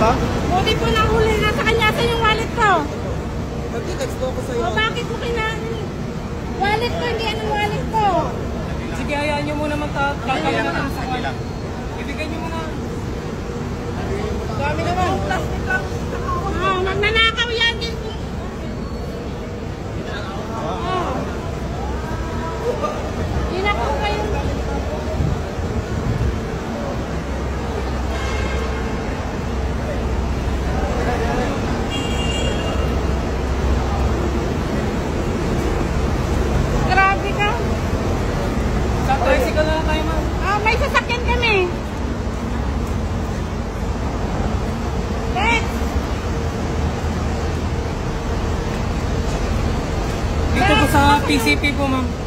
ha? Buti po nahuli na sa kanya sa yung wallet ko. Nag-text po ako sa'yo. O bakit mo wallet ko, hindi yan ang wallet ko. Sige, hayaan nyo muna magkakaroon natin sa wallet. Ibigay nyo muna. Dami naman. Plastic lang. Magnanakaw yan. Hindi na po kayo. Grabe ka. Sa tricycle na lang tayo, ma'am. May sasakyan kami. Dito po sa PCP po, ma'am.